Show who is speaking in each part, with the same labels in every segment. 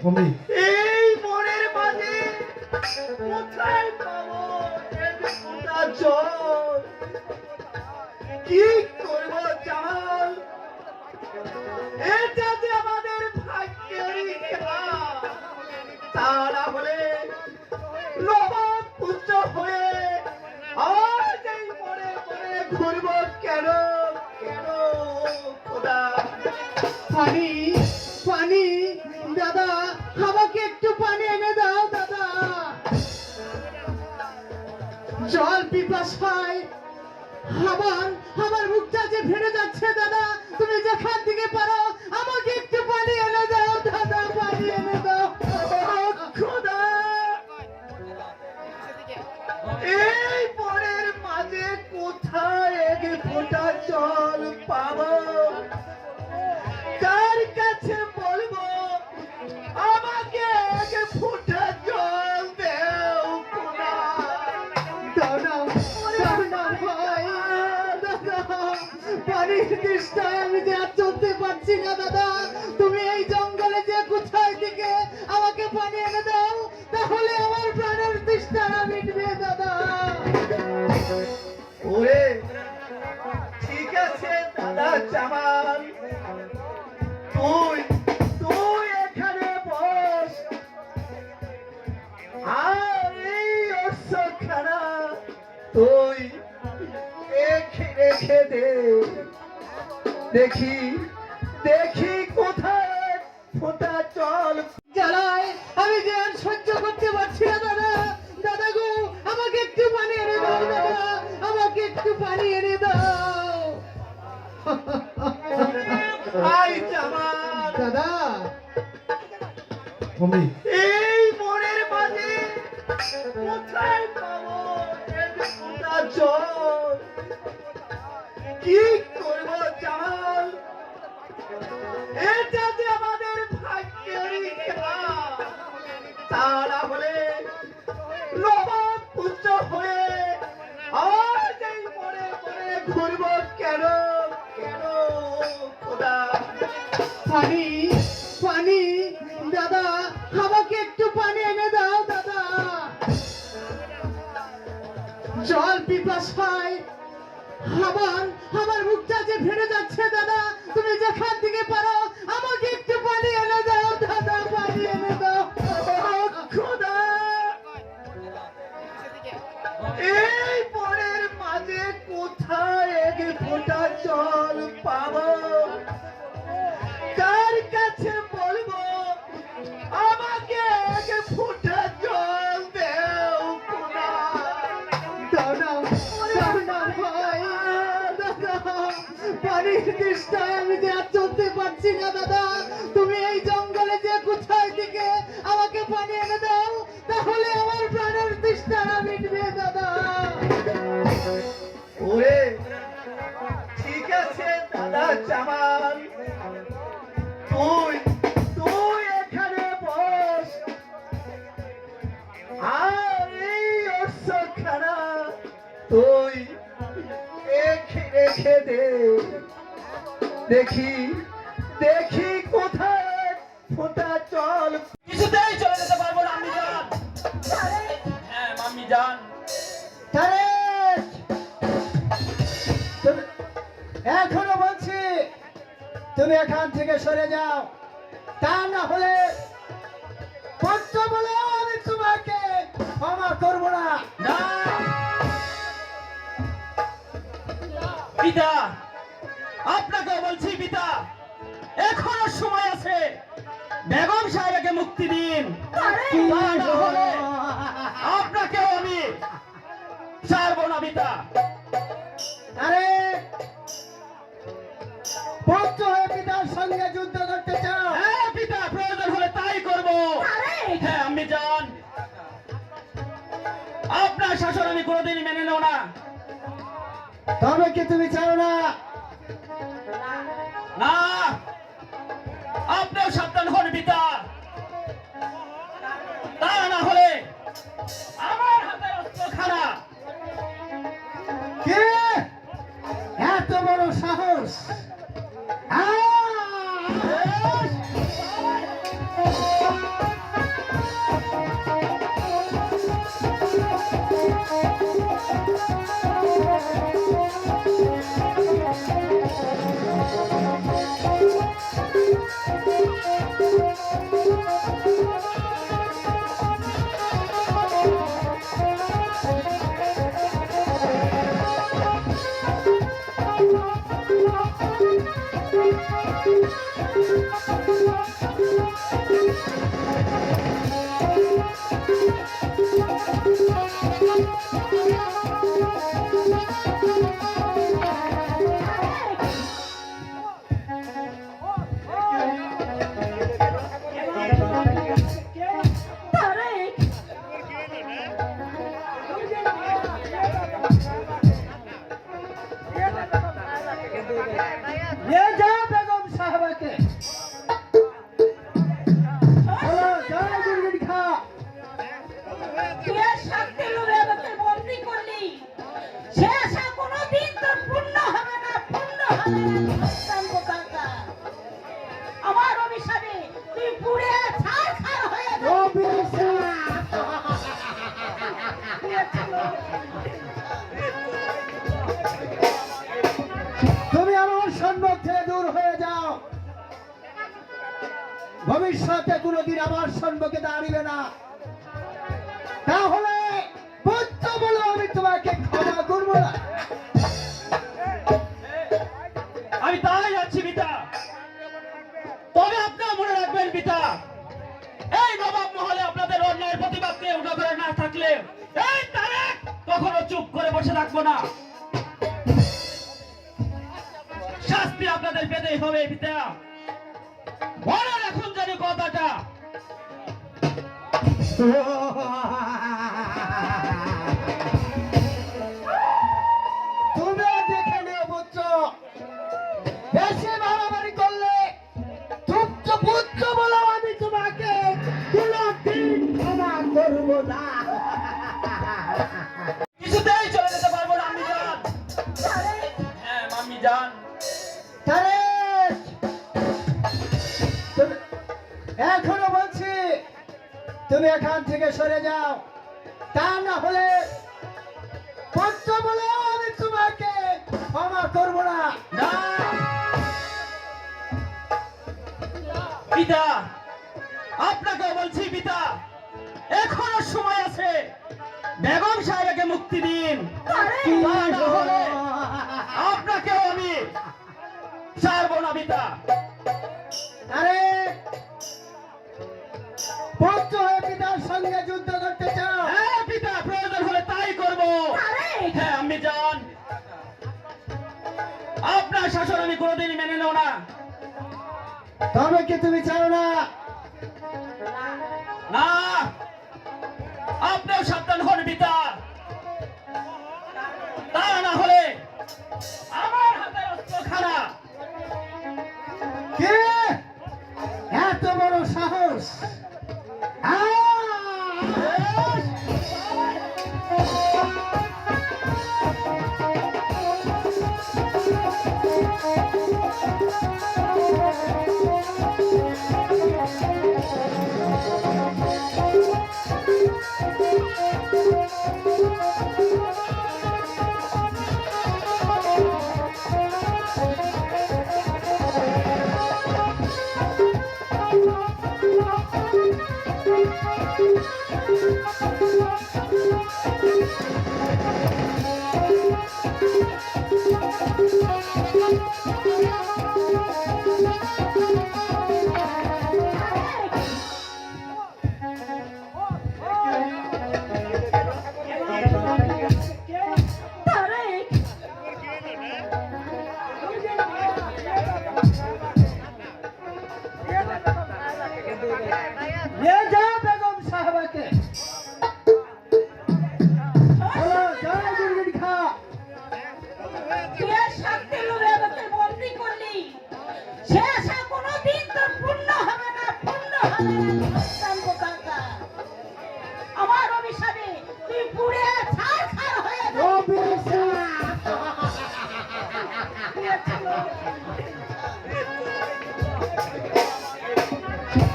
Speaker 1: এই মনের মাঝে কোথায় পাবো এক ফোঁটা জল? কি করব জামাল? এটা যে আমাদের ভাগ্যেরই খেলা। তা না হলে নবাব পুত্র হয়ে আজ এই মনে মনে ঘুরব কেন? কেন খোদা?
Speaker 2: পানি পানি দাদা, আমাকে একটু পানি এনে দাও দাদা। জল পিপাসায় আমার মুখটা যে ফেটে যাচ্ছে দাদা। তুমি যেখান থেকে পারো আমাকে একটু পানি এনে দাও দাদা, পানি এনে দাও।
Speaker 1: খোদা, এই পরের মাঝে কোথায় এক ফোঁটা জল পাবো? কার কাছে বলবো আমাকে এক ফোঁটা জল দেও খোদা?
Speaker 2: দাও না, দাও না ভাই দাদা, পানির তৃষ্ণায় আমি যে আর চলতে পারছি না দাদা। তুমি এই জঙ্গলে যে কোথায় থেকে আমাকে পানি এনে দাও, তাহলে আমার প্রাণের তৃষ্ণা মিটবে দাদা।
Speaker 1: ওরে ঠিক আছে দাদা জামাল, তুই তুই এখানে বস আর এই অশ্বখানা তুই রেখে রেখে দে। দেখি দেখি কোথায় ফোঁটা জল।
Speaker 2: জ্বালায় আমি যে আর সহ্য করতে পারছি না দাদা। দাদা গো, আমাকে একটু পানি এনে দাও দাদা, আমাকে একটু পানি এনে দাও।
Speaker 1: আই জামাল
Speaker 2: দাদা,
Speaker 1: এই মনের মাঝে কোথায় পাবো এক ফোঁটা জল? কি করব জামাল? এটা যে আমাদের ভাগ্যেরই খেলা। তা না হলে নবাব পুত্র হয়ে আজ এই মনে মনে ঘুরব কেন? কেন খোদা?
Speaker 2: পানি পানি দাদা, আমাকে একটু পানি এনে দাও দাদা। জল পিপাসায় আমার মুখটা যে ফেটে যাচ্ছে দাদা। তুমি যেখান থেকে পারো আমাকে একটু পানি এনে দাও দাদা, পানি এনে দাও।
Speaker 1: খোদা, এই পরের মাঝে কোথায় এক ফোঁটা জল পাবো? কার কাছে বলবো আমাকে এক ফোঁটা জল দেও খোদা?
Speaker 2: দাও না, দাও না ভাই দাদা, পানির তৃষ্ণায় আমি যে আর চলতে পারছি না দাদা। তুমি এই জঙ্গলে যে কোথায় থেকে আমাকে পানি এনে দাও, তাহলে আমার প্রাণের তৃষ্ণা মিটবে দাদা।
Speaker 1: ওরে ঠিক আছে দাদা জামাল, তুই তুই এখানে বস আর এই অশ্বখানা তুই রেখে রেখে দে। দেখি দেখি কোথায় ফোঁটা জল।
Speaker 3: কিছুতেই চলে যেতে পারবো না আম্মি জান। হ্যাঁ মাম্মি জান।
Speaker 2: এখনো বলছি তুমি এখান থেকে সরে যাও, তা না হলে পুত্র বলে আমি তোমাকে ক্ষমা করব না।
Speaker 3: না পিতা, আপনাকে বলছি পিতা, এখনো সময় আছে। বেগম সাহেবকে মুক্তি দিন, তা না হলে আপনাকেও আমি ছাড়বো না পিতা।
Speaker 2: আরে পুত্র হয়ে পিতার সঙ্গে যুদ্ধ করতে চাও?
Speaker 3: হ্যাঁ পিতা, প্রয়োজন হলে তাই করবো। হ্যাঁ আম্মি জান, আপনার শাসন আমি কোনোদিনই মেনে নেব না।
Speaker 2: তবে কি তুমি চাও না?
Speaker 3: না, আপনিও সাবধান হন পিতা, তা না হলে আমার হাতে অস্ত্রখানা।
Speaker 2: কে এত বড় সাহস? আহ!
Speaker 4: তারেক,
Speaker 1: নিয়ে যাও বেগম সাহেবাকে। বলো, জয় দুর্গিনী খা।
Speaker 4: তুই আর শাস্তি লোভে আমাকে বন্দি করলি। সে আশা কোনোদিন তোর পূর্ণ হবে না, পূর্ণ হবে না, সন্তান কোথাকার। আমার অভিশাপে তুই পুড়ে ছারখার হয়ে যাবি।
Speaker 1: তুমি আমার সম্মুখ থেকে দূর হয়ে যাও। ভবিষ্যতে কোনোদিন আমার সম্মুখে দাঁড়িবে না। তাহলে পুত্র বলে আমি তোমাকে ক্ষমা করবো না।
Speaker 3: আমি তাই যাচ্ছি পিতা। তবে আপনারা মনে রাখবেন পিতা, এই নবাব মহলে আপনাদের অন্যায়ের প্রতিবাদকে উঠাধরে না থাকলে এই তারেক কখনো চুপ করে বসে থাকবো না। শাস্তি আপনাদের পেতেই হবে পিতা। মনে রাখুন জানি কথাটা।
Speaker 1: তুমিও দেখে নিও পুত্র, বেশি মারামারি করলে পুত্র বলো আমি তোমাকে কোনোদিন ক্ষমা করবো না।
Speaker 3: কিছুতেই চলে যেতে পারবো না আমি যান।
Speaker 4: তারেক,
Speaker 3: হ্যাঁ মাম্মি যান।
Speaker 1: তারেক, তুমি- এখনো বলছি তুমি এখান থেকে সরে যাও। তা না হলে পুত্র বলে আমি তোমাকে ক্ষমা করবো না।
Speaker 3: না পিতা, আপনাকে বলছি পিতা, এখনো সময় আছে। বেগম সাহেবকে মুক্তি দিন।
Speaker 4: তারেক,
Speaker 3: তা না হলে আপনাকেও আমি ছাড়বো না পিতা।
Speaker 1: আরে পুত্র হয়ে পিতার সঙ্গে যুদ্ধ করতে চাও?
Speaker 3: হ্যাঁ পিতা, প্রয়োজন হলে তাই করবো।
Speaker 4: তারেক,
Speaker 3: হ্যাঁ আমি যান। আপনার শাসন আমি কোনোদিনই মেনে নেব না।
Speaker 1: তবে কি তুমি চাও না?
Speaker 3: না, আপনিও সাবধান হন পিতা। তা না হলে আমার হাতে অস্ত্রখানা।
Speaker 1: কে এত বড় সাহস?
Speaker 4: তারেক,
Speaker 1: নিয়ে যাও বেগম সাহেবাকে। বলো, জয় দুর্গিনী খা।
Speaker 4: তুই আর শাস্তি লোভে আমাকে বন্দি করলি। সে আশা কোনোদিন তোর পূর্ণ হবে না, পূর্ণ হবে না, সন্তান কোথাকার। আমার অভিশাপে তুই পুড়ে ছারখার হয়ে যাবি।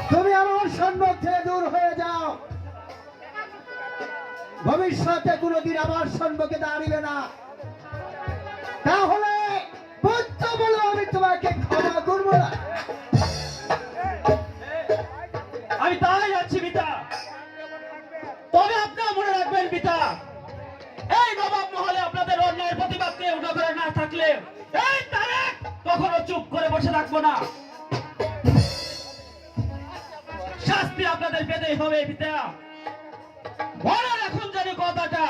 Speaker 1: তুমি আমার সম্মুখ থেকে দূর হয়ে যাও। ভবিষ্যতে কোনোদিন আমার সম্মুখে দাঁড়িবে না। তাহলে পুত্র বলে আমি তোমাকে ক্ষমা করবো না।
Speaker 3: আমি তাই যাচ্ছি পিতা। তবে আপনারা মনে রাখবেন পিতা, এই নবাব মহলে আপনাদের অন্যায়ের প্রতিবাদকে উঠাধরে না থাকলে এই তারেক কখনো চুপ করে বসে থাকবো না। শাস্তি আপনাদের পেতেই হবে পিতা। মনে রাখুন জানি কথাটা।